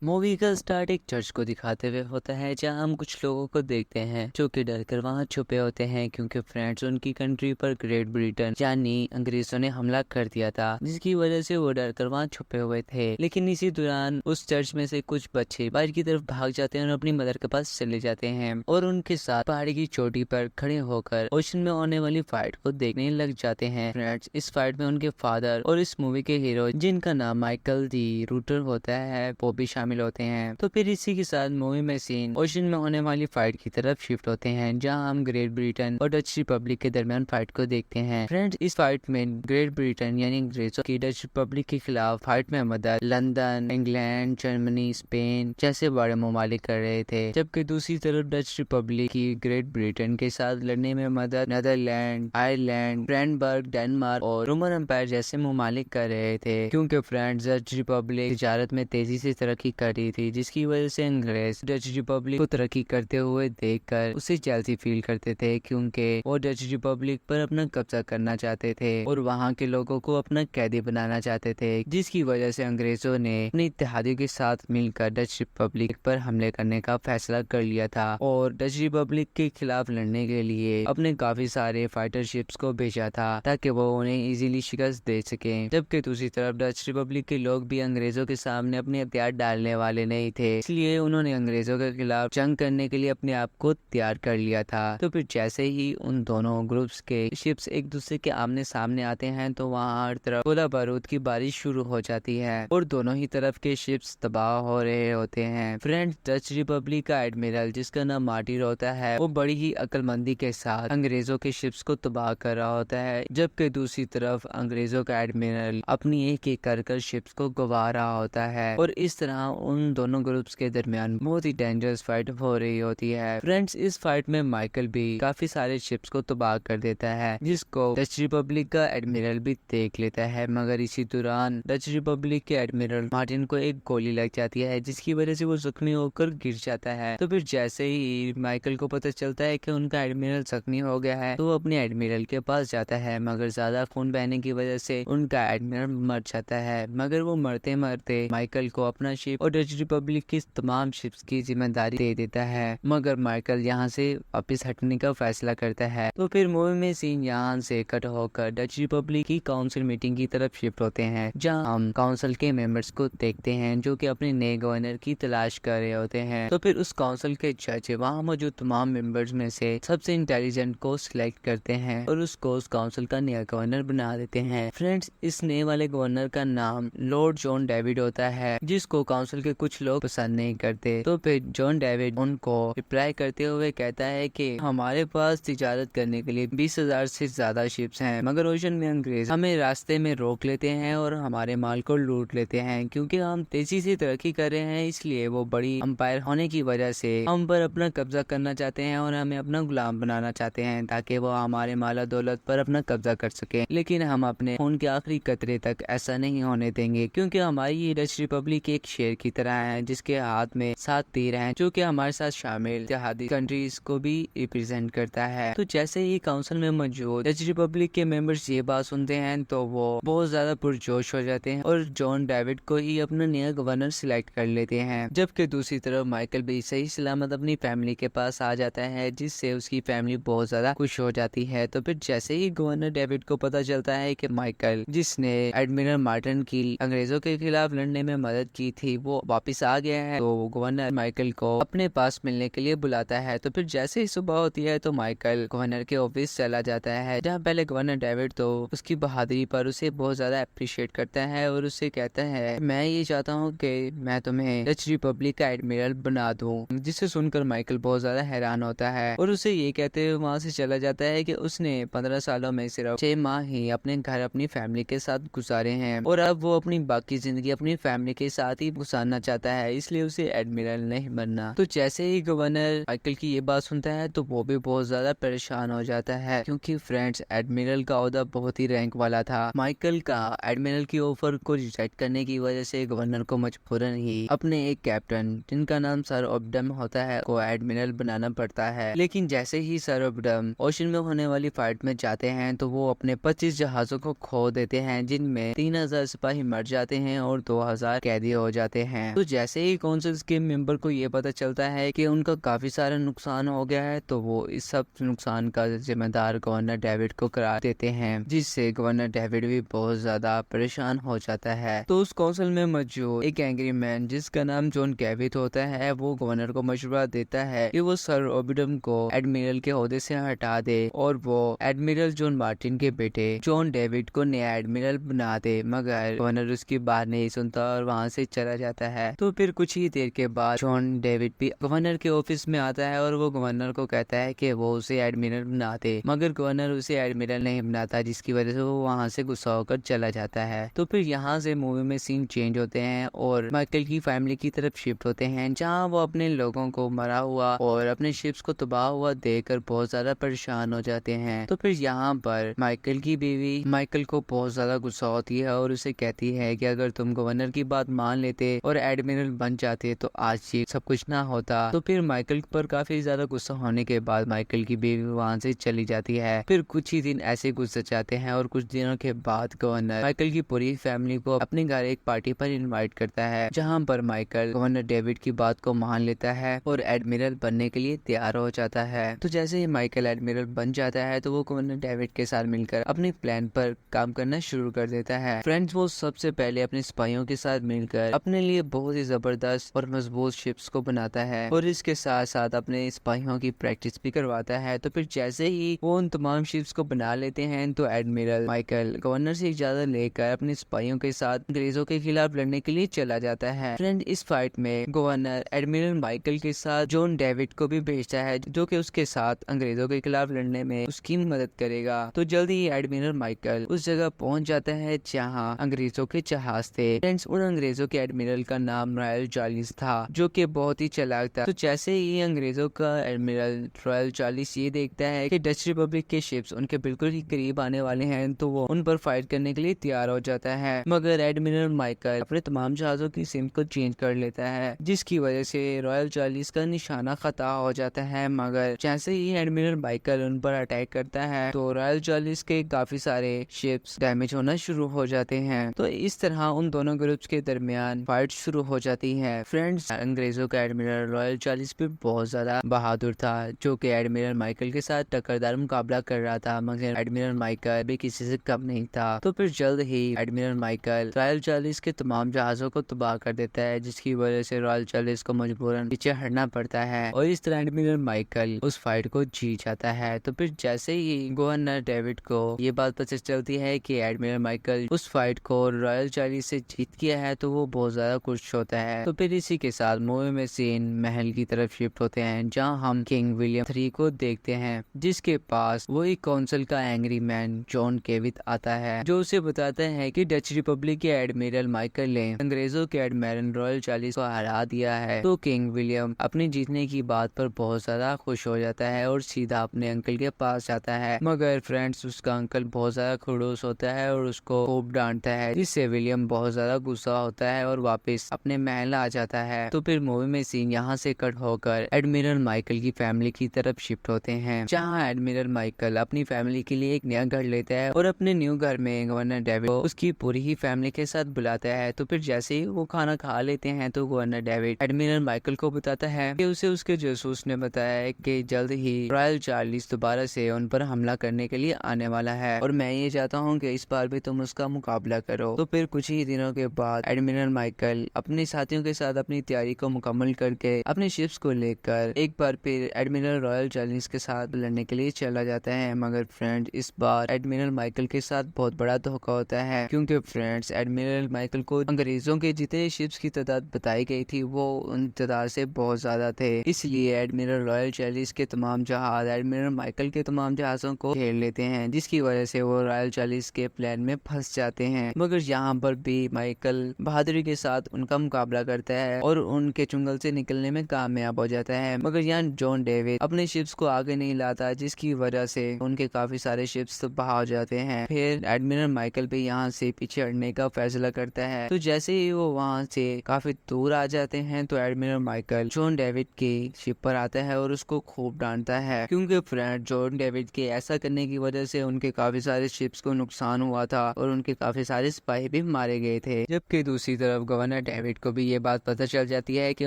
Movie का start एक church को दिखाते हुए होता है, जहां हम कुछ लोगों को देखते हैं जो कि डर कर वहां छुपे होते हैं, क्योंकि फ्रेंड्स उनकी कंट्री पर ग्रेट ब्रिटेन यानी अंग्रेजों ने हमला कर दिया था, जिसकी वजह से वो डर कर वहां छुपे हुए थे। लेकिन इसी दौरान उस चर्च में से कुछ बच्चे बाहर की तरफ भाग जाते हैं और अपनी मदर के पास चले जाते हैं और उनके साथ पहाड़ी की चोटी पर खड़े होकर ओशन में होने वाली फाइट को देखने लग जाते हैं। फ्रेंड्स, इस फाइट में उनके फादर और इस मूवी के हीरो, जिनका नाम माइकल डी रूटर होता है, वो भी शामिल होते हैं। तो फिर इसी के साथ मूवी में सीन ओशन में होने वाली फाइट की तरफ शिफ्ट होते हैं, जहां हम ग्रेट ब्रिटेन और डच रिपब्लिक के दरमियान फाइट को देखते हैं। फ्रेंड्स, इस फाइट में ग्रेट ब्रिटेन यानी अंग्रेजों की डच रिपब्लिक के खिलाफ फाइट में मदद लंदन, इंग्लैंड, जर्मनी, स्पेन जैसे बड़े ममालिक कर रहे थे, जबकि दूसरी तरफ डच रिपब्लिक की ग्रेट ब्रिटेन के साथ लड़ने में मदद नीदरलैंड, आयरलैंड, ब्रांडबर्ग, डेनमार्क और रोमन एम्पायर जैसे ममालिक कर रहे थे। क्योंकि फ्रेंड्स, डच रिपब्लिक तिजारत में तेजी से तरक्की कर रही थी, जिसकी वजह से अंग्रेज डच रिपब्लिक को तरक्की करते हुए देखकर उसे जेलसी फील करते थे, क्योंकि वो डच रिपब्लिक पर अपना कब्जा करना चाहते थे और वहां के लोगों को अपना कैदी बनाना चाहते थे, जिसकी वजह से अंग्रेजों ने अपने इत्तेहादियों के साथ मिलकर डच रिपब्लिक पर हमले करने का फैसला कर लिया था और डच रिपब्लिक के खिलाफ लड़ने के लिए अपने काफी सारे फाइटर शिप्स को भेजा था, ताकि वो उन्हें इजीली शिकस्त दे सके। जबकि दूसरी तरफ डच रिपब्लिक के लोग भी अंग्रेजों के सामने अपने हथियार डालने वाले नहीं थे, इसलिए उन्होंने अंग्रेजों के खिलाफ जंग करने के लिए अपने आप को तैयार कर लिया था। तो फिर जैसे ही उन दोनों ग्रुप्स के शिप्स एक दूसरे के आमने सामने आते हैं, तो वहाँ हर तरफ गोला बारूद की बारिश शुरू हो जाती है और दोनों ही तरफ के शिप्स तबाह हो रहे होते हैं। फ्रेंड्स, डच रिपब्लिक का एडमिरल, जिसका नाम मार्टिन होता है, वो बड़ी ही अक्लमंदी के साथ अंग्रेजों के शिप्स को तबाह कर रहा होता है, जबकि दूसरी तरफ अंग्रेजों का एडमिरल अपनी एक एक कर शिप्स को गवा रहा होता है और इस तरह उन दोनों ग्रुप्स के दरमियान बहुत ही डेंजरस फाइट हो रही होती है। फ्रेंड्स, इस फाइट में माइकल भी काफी सारे शिप्स को तबाह कर देता है, जिसको डच रिपब्लिक का एडमिरल भी देख लेता है, मगर इसी दौरान डच रिपब्लिक के एडमिरल मार्टिन को एक गोली लग जाती है, जिसकी वजह से वो जख्मी होकर गिर जाता है। तो फिर जैसे ही माइकल को पता चलता है कि उनका एडमिरल जख्मी हो गया है, तो वो अपने एडमिरल के पास जाता है, मगर ज्यादा खून बहने की वजह से उनका एडमिरल मर जाता है। मगर वो मरते मरते माइकल को अपना शिप और डच रिपब्लिक की तमाम शिप्स की जिम्मेदारी दे देता है, मगर माइकल यहाँ से वापस हटने का फैसला करता है। तो फिर मूवी में सीन यहाँ से कट होकर डच रिपब्लिक की काउंसिल मीटिंग की तरफ शिफ्ट होते हैं, जहाँ हम काउंसिल के मेंबर्स को देखते हैं जो कि अपने नए गवर्नर की तलाश कर रहे होते हैं। तो फिर उस काउंसिल के जज वहाँ मौजूद तमाम मेंबर्स में से सबसे इंटेलिजेंट को सिलेक्ट करते हैं और उसको उस काउंसिल का नया गवर्नर बना देते हैं। फ्रेंड्स, इस नए वाले गवर्नर का नाम लॉर्ड जॉन डेविड होता है, जिसको काउंसिल के कुछ लोग पसंद नहीं करते। तो फिर जॉन डेविड उनको रिप्लाई करते हुए कहता है कि हमारे पास तिजारत करने के लिए 20,000 से ज्यादा शिप्स हैं, मगर ओशन में अंग्रेज हमें रास्ते में रोक लेते हैं और हमारे माल को लूट लेते हैं, क्योंकि हम तेजी से तरक्की कर रहे हैं, इसलिए वो बड़ी अंपायर होने की वजह से हम पर अपना कब्जा करना चाहते हैं और हमें अपना गुलाम बनाना चाहते हैं, ताकि वो हमारे माला दौलत पर अपना कब्जा कर सके। लेकिन हम अपने खून के आखिरी कतरे तक ऐसा नहीं होने देंगे, क्योंकि हमारी ये डच रिपब्लिक एक शेर की तरह है, जिसके हाथ में 7 तीर हैं, जो कि हमारे साथ शामिल इत्तेहादी कंट्रीज को भी रिप्रेजेंट करता है। तो जैसे ही काउंसिल में मौजूद डच रिपब्लिक के मेंबर्स ये बात सुनते हैं, तो वो बहुत ज्यादा पुरजोश हो जाते हैं और जॉन डेविड को ही अपना नया गवर्नर सिलेक्ट कर लेते हैं। जबकि दूसरी तरफ माइकल भी सही सलामत अपनी फैमिली के पास आ जाता है, जिससे उसकी फैमिली बहुत ज्यादा खुश हो जाती है। तो फिर जैसे ही गवर्नर डेविड को पता चलता है कि माइकल, जिसने एडमिरल मार्टिन की अंग्रेजों के खिलाफ लड़ने में मदद की थी, वो वापस आ गया है, तो गवर्नर माइकल को अपने पास मिलने के लिए बुलाता है। तो फिर जैसे ही सुबह होती है, तो माइकल गवर्नर के ऑफिस चला जाता है, जहाँ पहले गवर्नर डेविड तो उसकी बहादुरी पर उसे बहुत ज्यादा अप्रिशिएट करता है और उससे कहता है, मैं ये चाहता हूँ कि मैं तुम्हें डच रिपब्लिक का एडमिरल बना दूं। जिसे सुनकर माइकल बहुत ज्यादा हैरान होता है और उसे ये कहते हुए वहाँ से चला जाता है कि उसने 15 सालों में सिर्फ 6 माह ही अपने घर अपनी फैमिली के साथ गुजारे हैं और अब वो अपनी बाकी जिंदगी अपनी फैमिली के साथ ही गुजारना चाहता है, इसलिए उसे एडमिरल नहीं बनना। तो जैसे ही गवर्नर माइकल की ये बात सुनता है, तो वो भी बहुत ज्यादा परेशान हो जाता है, क्योंकि फ्रेंड्स, एडमिरल का ओहदा बहुत ही रैंक वाला था। माइकल का एडमिरल की ऑफर को रिजेक्ट करने की वजह से गवर्नर को मजबूरन ही अपने एक कैप्टन, जिनका नाम सर ओबडम होता है, को एडमिरल बनाना पड़ता है। लेकिन जैसे ही सर ओबडम ओशन में होने वाली फाइट में जाते हैं, तो वो अपने 25 जहाजों को खो देते हैं, जिनमें 3,000 सिपाही मर जाते हैं और 2,000 कैदी हो जाते ہیں। تو جیسے ہی کونسلز کے ممبر کو یہ پتہ چلتا ہے کہ ان کا کافی سارا نقصان ہو گیا ہے تو وہ اس سب نقصان کا ذمہ دار گورنر ڈیوڈ کو قرار دیتے ہیں، جس سے گورنر ڈیوڈ بھی بہت زیادہ پریشان ہو جاتا ہے۔ تو اس کونسل میں موجود ایک اینگری مین جس کا نام جان کیوت ہوتا ہے، وہ گورنر کو مشورہ دیتا ہے کہ وہ سر اوبیڈم کو ایڈمرل کے عہدے سے ہٹا دے اور وہ ایڈمرل جان مارٹن کے بیٹے جان ڈیوڈ کو نیا ایڈمرل بنا دے، مگر گورنر اس کی بات نہیں سنتا اور وہاں سے چلا جاتا ہے۔ تو پھر کچھ ہی دیر کے بعد جان ڈیوڈ بھی گورنر کے آفس میں آتا ہے اور وہ گورنر کو کہتا ہے کہ وہ اسے ایڈمرل بنا دے، مگر گورنر اسے ایڈمرل نہیں بناتا، جس کی وجہ سے وہ وہاں سے غصہ ہو کر چلا جاتا ہے۔ تو پھر یہاں سے مووی میں سین چینج ہوتے ہیں اور مائیکل کی فیملی کی طرف شفٹ ہوتے ہیں، جہاں وہ اپنے لوگوں کو مرا ہوا اور اپنے شپس کو تباہ ہوا دیکھ کر بہت زیادہ پریشان ہو جاتے ہیں۔ تو پھر یہاں پر مائیکل کی بیوی مائیکل کو بہت زیادہ غصہ ہوتی ہے اور اسے کہتی ہے کہ اگر تم گورنر کی بات مان لیتے اور ایڈمرل بن جاتے تو آج یہ سب کچھ نہ ہوتا۔ تو پھر مائیکل پر کافی زیادہ غصہ ہونے کے بعد مائیکل کی بیوی وہاں سے چلی جاتی ہے۔ پھر کچھ ہی دن ایسے گزر جاتے ہیں اور کچھ دنوں کے بعد گورنر مائیکل کی پوری فیملی کو اپنے گھر ایک پارٹی پر انوائٹ کرتا ہے، جہاں پر مائیکل گورنر ڈیوڈ کی بات کو مان لیتا ہے اور ایڈمرل بننے کے لیے تیار ہو جاتا ہے۔ تو جیسے ہی مائیکل ایڈمرل بن جاتا ہے تو وہ گورنر ڈیوڈ کے ساتھ مل کر اپنے پلان پر کام کرنا شروع کر دیتا ہے۔ فرینڈز، وہ سب سے پہلے اپنے سپاہیوں کے ساتھ مل کر اپنے لیے بہت ہی زبردست اور مضبوط شپس کو بناتا ہے اور اس کے ساتھ ساتھ اپنے سپاہیوں کی پریکٹس بھی کرواتا ہے۔ تو پھر جیسے ہی وہ ان تمام شپس کو بنا لیتے ہیں تو ایڈمرل مائیکل گورنر سے اجازت لے کر اپنے سپاہیوں کے ساتھ انگریزوں کے خلاف لڑنے کے لیے چلا جاتا ہے۔ فرینڈ، اس فائٹ میں گورنر ایڈمرل مائیکل کے ساتھ جان ڈیوڈ کو بھی بھیجتا ہے جو کہ اس کے ساتھ انگریزوں کے خلاف لڑنے میں اس کی مدد کرے گا۔ تو جلدی ہی ایڈمرل مائیکل اس جگہ پہنچ جاتا ہے جہاں انگریزوں کے جہاز تھے۔ فرینڈز، ان انگریزوں کے ایڈمرل کا نام رائل چارلس تھا جو کہ بہت ہی چالاک تھا۔ تو جیسے ہی انگریزوں کا ایڈمرل رائل چارلس یہ دیکھتا ہے کہ ڈچ ریپبلک کے شپس ان کے بالکل ہی قریب آنے والے ہیں تو وہ ان پر فائٹ کرنے کے لیے تیار ہو جاتا ہے، مگر ایڈمرل مائیکل اپنے تمام جہازوں کی سمت کو چینج کر لیتا ہے، جس کی وجہ سے رائل چارلس کا نشانہ خطا ہو جاتا ہے۔ مگر جیسے ہی ایڈمرل مائیکل ان پر اٹیک کرتا ہے تو رائل چارلس کے کافی سارے شپس ڈیمیج ہونا شروع ہو جاتے ہیں۔ تو اس طرح ان دونوں گروپس کے درمیان فائٹ شروع ہو جاتی ہے۔ فرینڈز، انگریزوں کا ایڈمرل رائل چارلس بھی بہت زیادہ بہادر تھا جو کہ ایڈمرل مائیکل کے ساتھ ٹکردار مقابلہ کر رہا تھا، مگر ایڈمرل مائیکل بھی کسی سے کم نہیں تھا۔ تو پھر جلد ہی ایڈمرل مائیکل رائل چارلس کے تمام جہازوں کو تباہ کر دیتا ہے، جس کی وجہ سے رائل چارلس کو مجبوراً پیچھے ہٹنا پڑتا ہے اور اس طرح ایڈمرل مائیکل اس فائٹ کو جیت جاتا ہے۔ تو پھر جیسے ہی گورنر ڈیوڈ کو یہ بات پتہ چلتی ہے کہ ایڈمرل مائیکل اس فائٹ کو رائل چارلس سے جیت گیا ہے تو وہ بہت زیادہ خوش ہوتا ہے۔ تو پھر اسی کے ساتھ مووی میں سین محل کی طرف شفٹ ہوتے ہیں جہاں ہم کنگ ولیم III کو دیکھتے ہیں، جس کے پاس وہی کونسل کا اینگری مین جان کیوت آتا ہے جو اسے بتاتا ہے کہ ڈچ ریپبلک کے ایڈمرل مائیکل نے انگریزوں کے ایڈمرل رائل چارلس کو ہرا دیا ہے۔ تو کنگ ولیم اپنے جیتنے کی بات پر بہت زیادہ خوش ہو جاتا ہے اور سیدھا اپنے انکل کے پاس جاتا ہے، مگر فرینڈز اس کا انکل بہت زیادہ خڑوس ہوتا ہے اور اس کو خوب ڈانٹتا ہے، جس سے ولیم بہت زیادہ غصہ ہوتا ہے اور واپس اپنے محل آ جاتا ہے۔ تو پھر مووی میں سین یہاں سے کٹ ہو کر ایڈمرل مائیکل کی فیملی کی طرف شفٹ ہوتے ہیں، جہاں ایڈمرل مائیکل اپنی فیملی کے لیے ایک نیا گھر لیتا ہے اور اپنے نیو گھر میں گورنر ڈیوڈ کو اس کی پوری ہی فیملی کے ساتھ بلاتا ہے۔ تو پھر جیسے ہی وہ کھانا کھا لیتے ہیں تو گورنر ڈیوڈ ایڈمرل مائیکل کو بتاتا ہے کہ اسے اس کے جاسوس نے بتایا ہے کہ جلد ہی رائل چارلس دوبارہ سے ان پر حملہ کرنے کے لیے آنے والا ہے اور میں یہ چاہتا ہوں کہ اس بار بھی تم اس کا مقابلہ کرو۔ تو پھر کچھ ہی دنوں کے بعد ایڈمرل مائیکل اپنے ساتھیوں کے ساتھ اپنی تیاری کو مکمل کر کے اپنے شپس کو لے کر ایک بار پھر ایڈمرل رائل چارلس کے ساتھ لڑنے کے لیے چلا جاتا ہے، مگر فرینڈ اس بار ایڈمرل مائیکل کے ساتھ بہت بڑا دھوکہ ہوتا ہے، کیونکہ فرینڈز ایڈمرل مائیکل کو انگریزوں کے جتنے شپس کی تعداد بتائی گئی تھی وہ ان تعداد سے بہت زیادہ تھے، اس لیے ایڈمرل رائل چارلس کے تمام جہاز ایڈمرل مائیکل کے تمام جہازوں کو گھیر لیتے ہیں، جس کی وجہ سے وہ رائل چارلس کے پلان میں پھنس جاتے ہیں۔ مگر یہاں پر بھی مائیکل بہادری کے ساتھ ان کا مقابلہ کرتا ہے اور ان کے چنگل سے نکلنے میں کامیاب ہو جاتا ہے، مگر یہاں جان ڈیوڈ اپنے شپس کو آگے نہیں لاتا، جس کی وجہ سے ان کے کافی سارے شپس تباہ ہو جاتے ہیں۔ پھر ایڈمرل مائیکل بھی یہاں سے پیچھے ہٹنے کا فیصلہ کرتا ہے، تو جیسے ہی وہ وہاں سے کافی دور آ جاتے ہیں تو ایڈمرل مائیکل جان ڈیوڈ کی شپ پر آتا ہے اور اس کو خوب ڈانٹتا ہے، کیونکہ فرینڈ جان ڈیوڈ کے ایسا کرنے کی وجہ سے ان کے کافی سارے شپس کو نقصان ہوا تھا اور ان کے کافی سارے سپاہی بھی مارے گئے تھے، جبکہ دوسری طرف گورنر गवर्नर डेविड को भी ये बात पता चल जाती है कि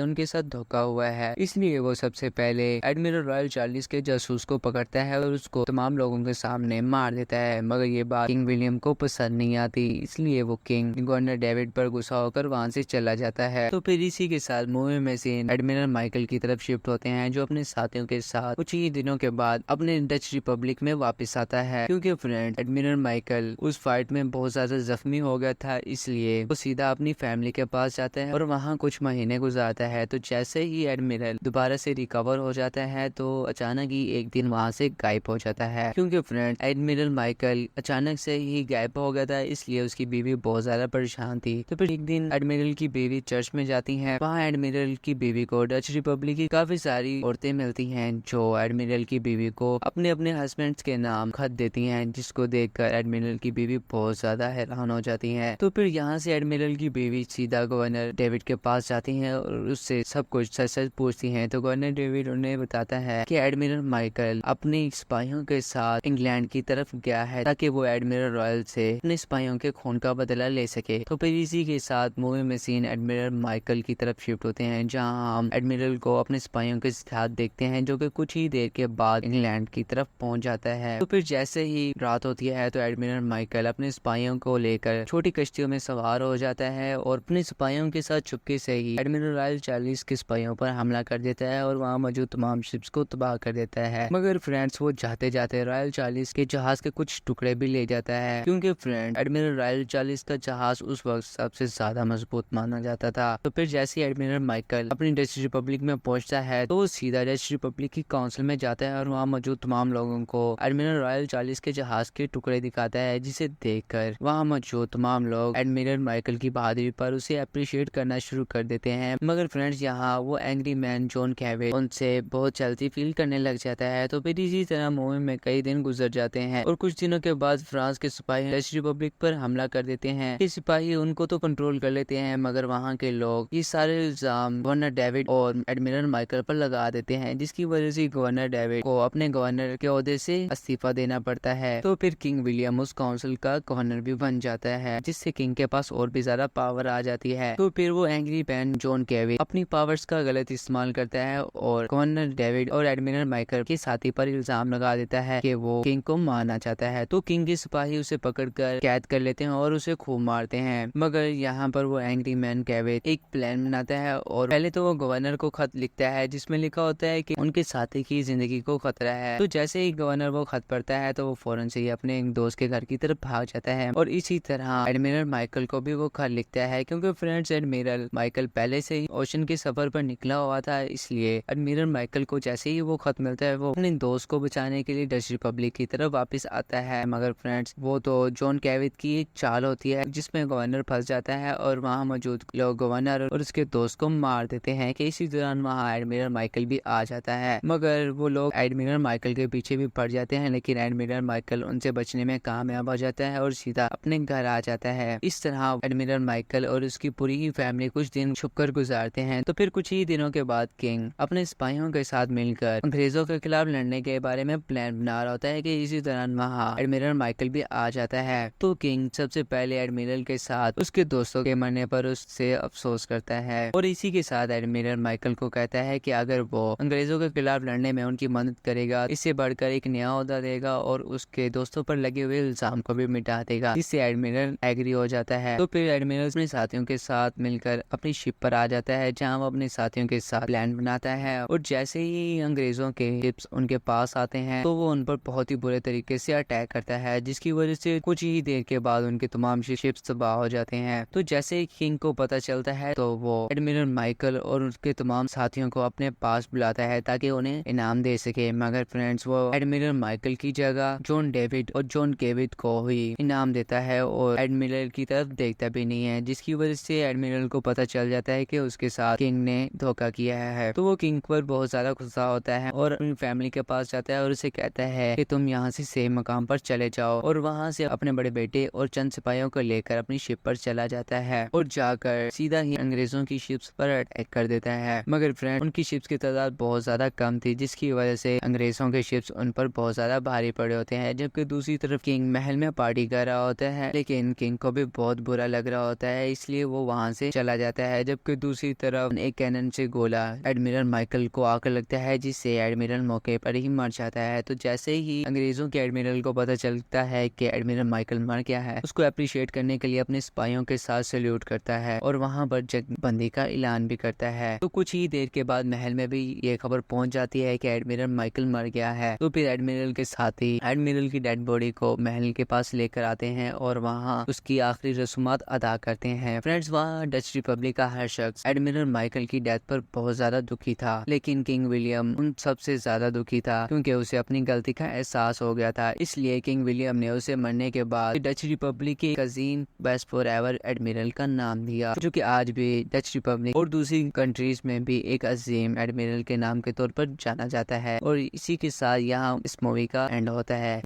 उनके साथ धोखा हुआ है, इसलिए वो सबसे पहले एडमिरल रॉयल चार्ल्स के जासूस को पकड़ता है और उसको तमाम लोगों के सामने मार देता है। मगर ये बात किंग विलियम को पसंद नहीं आती, इसलिए वो किंग गवर्नर डेविड पर गुस्सा होकर वहां से चला जाता है। तो फिर इसी के साथ मूवी में सीन एडमिरल माइकल की तरफ शिफ्ट होते हैं, जो अपने साथियों के साथ कुछ ही दिनों के बाद अपने डच रिपब्लिक में वापस आता है, क्योंकि फ्रेंड एडमिरल माइकल उस फाइट में बहुत ज्यादा जख्मी हो गया था, इसलिए वो सीधा अपनी फैमिली के पास जाता है और वहाँ कुछ महीने गुजारता है। तो जैसे ही एडमिरल दोबारा से रिकवर हो जाता है तो अचानक ही एक दिन वहाँ से गायब हो जाता है, क्योंकि फ्रेंड एडमिरल माइकल अचानक से ही गायब हो गया था, इसलिए उसकी बीवी बहुत ज्यादा परेशान थी। तो फिर एक दिन एडमिरल की बीवी चर्च में जाती है, वहाँ एडमिरल की बीवी को डच रिपब्लिक की काफी सारी औरतें मिलती हैं, जो एडमिरल की बीवी को अपने अपने हस्बैंड के नाम खत देती हैं, जिसको देखकर एडमिरल की बीवी बहुत ज्यादा हैरान हो जाती है। तो फिर यहाँ से एडमिरल की बीवी सीधा गवर्नर डेविड के पास जाती है और उससे सब कुछ सच सच पूछती हैं। तो गवर्नर डेविड उन्हें बताता है कि एडमिरल माइकल अपने सिपाहियों के साथ इंग्लैंड की तरफ गया है, ताकि वो एडमिरल रॉयल से अपने सिपाहियों के खून का बदला ले सके। तो फिर इसी के साथ मूवी में सीन एडमिरल माइकल की तरफ शिफ्ट होते हैं, जहाँ हम एडमिरल को अपने सिपाहियों के साथ देखते हैं, जो कि कुछ ही देर के बाद इंग्लैंड की तरफ पहुंच जाता है। तो फिर जैसे ही रात होती है तो एडमिरल माइकल अपने सिपाहियों को लेकर छोटी कश्तियों में सवार हो जाता है और अपने सिपाहियों के साथ चुपके से ही एडमिरल रॉयल चार्ल्स के सिपाहियों पर हमला कर देता है और वहाँ मौजूद तमाम शिप्स को तबाह कर देता है। मगर फ्रेंड्स वो जाते जाते रॉयल चार्ल्स के जहाज के कुछ टुकड़े भी ले जाता है, क्योंकि फ्रेंड एडमिरल रॉयल चार्ल्स का जहाज उस वक्त सबसे ज्यादा मजबूत माना जाता था। तो फिर जैसे एडमिरल माइकल अपनी डच रिपब्लिक में पहुंचता है तो वो सीधा डच रिपब्लिक की काउंसिल में जाता है और वहाँ मौजूद तमाम लोगों को एडमिरल रॉयल चार्ल्स के जहाज के टुकड़े दिखाता है, जिसे देखकर वहाँ मौजूद तमाम लोग एडमिरल माइकल की बहादुरी पर उसे अप्रिशिएट करना शुरू कर देते हैं। मगर फ्रेंड्स यहाँ वो एंग्री मैन जॉन कैविट उनसे बहुत जल्दी फील करने लग जाता है। तो फिर इसी तरह मूवी में कई दिन गुजर जाते हैं और कुछ दिनों के बाद फ्रांस के सिपाही डच रिपब्लिक पर हमला कर देते हैं। ये सिपाही उनको तो कंट्रोल कर लेते हैं, मगर वहाँ के लोग ये सारे इल्जाम गवर्नर डेविड और एडमिरल माइकल पर लगा देते हैं, जिसकी वजह से गवर्नर डेविड को अपने गवर्नर के ओहदे से इस्तीफा देना पड़ता है। तो फिर किंग विलियम उस काउंसिल का गवर्नर भी बन जाता है, जिससे किंग के पास और भी ज्यादा पावर आ जाती है। तो फिर वो एंग्री मैन जॉन कैविट अपनी पावर्स का गलत इस्तेमाल करता है और गवर्नर डेविड और एडमिरल माइकल के साथी पर इल्जाम लगा देता है कि वो किंग को मारना चाहता है। तो किंग के सिपाही उसे पकड़कर कैद कर लेते हैं और उसे खूब मारते हैं। मगर यहाँ पर वो एंग्री मैन कैविट एक प्लान बनाता है और पहले तो वो गवर्नर को खत लिखता है, जिसमें लिखा होता है कि उनके साथी की जिंदगी को खतरा है। तो जैसे ही गवर्नर वो खत पढ़ता है तो वो फौरन से ही अपने एक दोस्त के घर की तरफ भाग जाता है और इसी तरह एडमिरल माइकल को भी वो खत लिखता है, क्योंकि फ्रेंड्स एडमिरल माइकल पहले से ही ओशन के सफर पर निकला हुआ था, इसलिए एडमिरल माइकल को जैसे ही वो खत मिलता है वो अपने दोस्त को बचाने के लिए डच रिपब्लिक की तरफ वापस आता है। मगर फ्रेंड्स वो तो जॉन कैविट की एक चाल होती है, जिसमें गवर्नर फंस जाता है और वहाँ मौजूद लोग गवर्नर और उसके दोस्त को मार देते हैं कि इसी दौरान वहाँ एडमिरल माइकल भी आ जाता है। मगर वो लोग एडमिरल माइकल के पीछे भी पड़ जाते हैं, लेकिन एडमिरल माइकल उनसे बचने में कामयाब हो जाता है और सीधा अपने घर आ जाता है। इस तरह एडमिरल माइकल और उसकी पूरी ही फैमिली कुछ दिन छुपकर गुजारते हैं। तो फिर कुछ ही दिनों के बाद किंग अपने सिपाहियों के साथ मिलकर अंग्रेजों के खिलाफ लड़ने के बारे में प्लान बना रहा होता है कि इसी दौरान वहाँ एडमिरल माइकल भी आ जाता है। तो किंग सबसे पहले एडमिरल के साथ उसके दोस्तों के मरने पर उससे अफसोस करता है और इसी के साथ एडमिरल माइकल को कहता है कि अगर वो अंग्रेजों के खिलाफ लड़ने में उनकी मदद करेगा, इससे बढ़कर एक नया ओहदा देगा और उसके दोस्तों पर लगे हुए इल्जाम को भी मिटा देगा, जिससे एडमिरल एग्री हो जाता है। तो फिर एडमिरल अपने साथियों के साथ मिलकर अपनी शिप पर आ जाता है, जहाँ वो अपने साथियों के साथ प्लान बनाता है और जैसे ही अंग्रेजों के शिप्स उनके पास आते हैं तो वो उन पर बहुत ही बुरे तरीके से अटैक करता है, जिसकी वजह से कुछ ही देर के बाद उनके तमाम शिप्स तबाह हो जाते हैं। तो जैसे ही किंग को पता चलता है तो वो एडमिरल माइकल और उसके तमाम साथियों को अपने पास बुलाता है ताकि उन्हें इनाम दे सके। मगर फ्रेंड्स वो एडमिरल माइकल की जगह जॉन डेविड और जॉन कैविट को ही इनाम देता है और एडमिरल की तरफ देखता भी नहीं है, जिसकी वजह से एडमिरल को पता चल जाता है कि उसके साथ किंग ने धोखा किया है। तो वो किंग पर बहुत ज्यादा गुस्सा होता है और अपनी फैमिली के पास जाता है और उसे कहता है कि तुम यहाँ से सेफ मकाम पर चले जाओ, और वहाँ से अपने बड़े बेटे और चंद सिपाहियों को लेकर अपनी शिप पर चला जाता है और जाकर सीधा ही अंग्रेजों की शिप्स पर अटैक कर देता है। मगर फ्रेंड उनकी शिप्स की तादाद बहुत ज्यादा कम थी, जिसकी वजह से अंग्रेजों के शिप्स उन पर बहुत ज्यादा भारी पड़े होते हैं। जबकि दूसरी तरफ किंग महल में पार्टी कर रहा होता है, लेकिन किंग को भी बहुत बुरा लग रहा होता है, इसलिए वो वो वहाँ से चला जाता है, जबकि दूसरी तरफ एक कैनन से गोला एडमिरल माइकल को आकर लगता है, जिससे एडमिरल मौके पर ही मर जाता है। तो जैसे ही अंग्रेजों के एडमिरल को पता चलता है कि एडमिरल माइकल मर गया है, उसको अप्रिशिएट करने के लिए अपने सिपाहियों के साथ सैल्यूट करता है और वहाँ पर जंगबंदी का ऐलान भी करता है। तो कुछ ही देर के बाद महल में भी ये खबर पहुंच जाती है कि एडमिरल माइकल मर गया है। तो फिर एडमिरल के साथी एडमिरल की डेड बॉडी को महल के पास लेकर आते हैं और वहाँ उसकी आखिरी रस्मात अदा करते हैं। फ्रेंड्स, वहाँ डच रिपब्लिक का हर शख्स एडमिरल माइकल की डेथ पर बहुत ज्यादा दुखी था, लेकिन किंग विलियम उन सबसे ज्यादा दुखी था क्योंकि उसे अपनी गलती का एहसास हो गया था। इसलिए किंग विलियम ने उसे मरने के बाद डच रिपब्लिक के cuisine best for ever admiral का नाम दिया, जो कि आज भी डच रिपब्लिक और दूसरी कंट्रीज में भी एक अजीम एडमिरल के नाम के तौर पर जाना जाता है। और इसी के साथ यहाँ इस मूवी का एंड होता है।